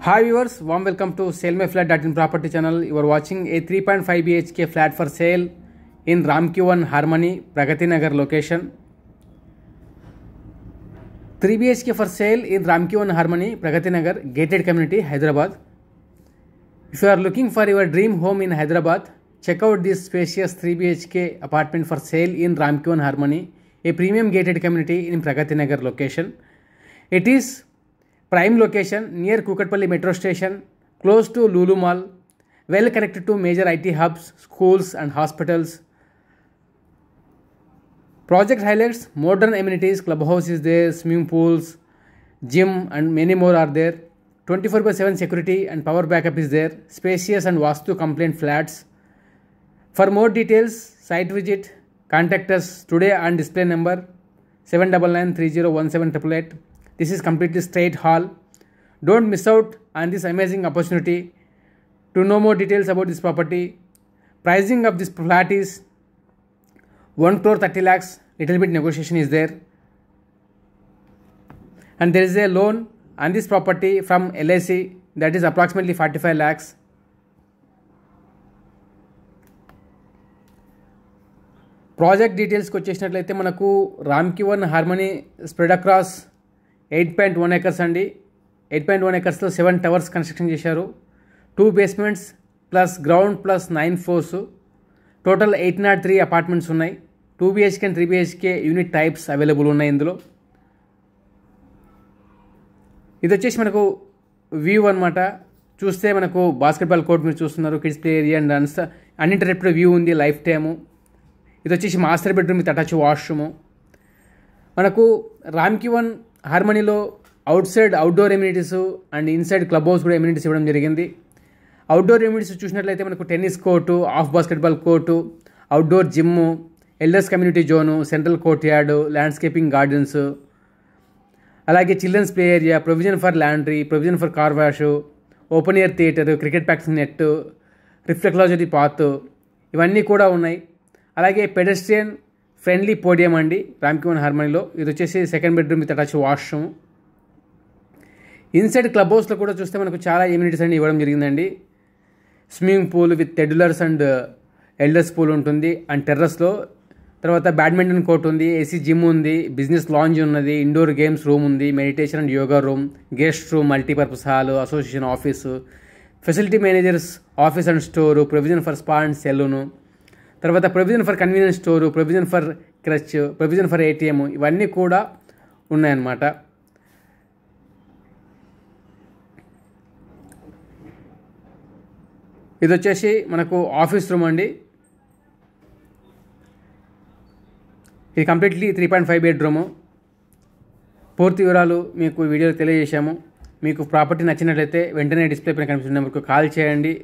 Hi viewers, warm welcome to SaleMyFlat.in property channel. You are watching a 3.5 BHK flat for sale in Ramki1 Harmony, Pragati Nagar location. 3 BHK for sale in Ramki1 Harmony, Pragati Nagar, gated community, Hyderabad. If you are looking for your dream home in Hyderabad, check out this spacious 3 BHK apartment for sale in Ramki1 Harmony, a premium gated community in Pragati Nagar location. It is prime location near Kukatpalli metro station, close to Lulu Mall, well connected to major IT hubs, schools and hospitals. Project highlights: modern amenities, clubhouse is there, swimming pools, gym and many more are there. 24/7 security and power backup is there. Spacious and Vastu compliant flats. For more details, site visit, contact us today on display number 7993017888. This is completely straight hall. Don't miss out on this amazing opportunity. To know more details about this property, pricing of this flat is 1 crore 30 lakhs. Little bit negotiation is there. And there is a loan on this property from LIC that is approximately 45 lakhs. Project details ko chesinatleyte manaku Ramki1 Harmony spread across 8.1 acres అండి. 8.1 acresలో 7 towers construction చేశారు. 2 basements plus ground plus 9 floors. Total 803 apartments ఉన్నాయి. 2 BHK and 3 BHK unit types available ఉన్నాయి ఇందులో. ఇది వచ్చేసి మనకు view అనమాట. చూస్తే మనకు బాస్కెట్బాల్ కోర్ట్ మీరు చూస్తున్నారు, kids play area and uninterrupted view ఉంది లైఫ్ టైము. ఇది వచ్చేసి master bedroom with attach washroom. మనకు రామ్కి1 హార్మనీలో outside outdoor amenities and inside club house కూడా ఎమ్యూనిటీస్ ఇవ్వడం జరిగింది. అవుట్డోర్ ఎమ్యూనిటీస్ చూసినట్లయితే మనకు tennis court, half basketball court, outdoor gym, elders community zone, central courtyard, landscaping gardens, అలాగే children's play area, provision for laundry, provision for car wash, open air theatre, cricket practice net, రిఫ్లెక్లాజరీ path, ఇవన్నీ కూడా ఉన్నాయి. అలాగే pedestrian friendly podium అండి రామ్కి1 హార్మనీలో. ఇది వచ్చేసి second bedroom with attach washroom. Inside club హౌస్లో కూడా చూస్తే మనకు చాలా ఎమ్యూనిటీస్ అన్ని ఇవ్వడం జరిగిందండి. Swimming pool with toddlers and elders pool ఉంటుంది అండ్ టెర్రస్లో. తర్వాత బ్యాడ్మింటన్ కోర్ట్ ఉంది, ఏసీ జిమ్ ఉంది, బిజినెస్ లాంజ్ ఉన్నది, ఇండోర్ గేమ్స్ రూమ్ ఉంది, meditation and yoga room, guest room, multipurpose hall, association office, facility managers office and store, provision for spa and salon, తర్వాత provision for convenience store, provision for creche, provision for ATM, ఇవన్నీ కూడా ఉన్నాయన్నమాట. ఇది వచ్చేసి మనకు office room అండి. ఇది completely 3.5 bedroom. పూర్తి వివరాలు మీకు వీడియోలో తెలియజేశాము. మీకు ప్రాపర్టీ నచ్చినట్లయితే వెంటనే డిస్ప్లే పైన కనిపిస్తున్న నెంబర్కు కాల్ చేయండి.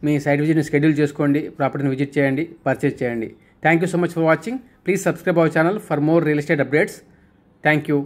మీ సైట్ విజిట్ని షెడ్యూల్ చేసుకోండి, ప్రాపర్టీని విజిట్ చేయండి, పర్చేజ్ చేయండి. Thank you so much for watching. Please subscribe our channel for more real estate updates. Thank you.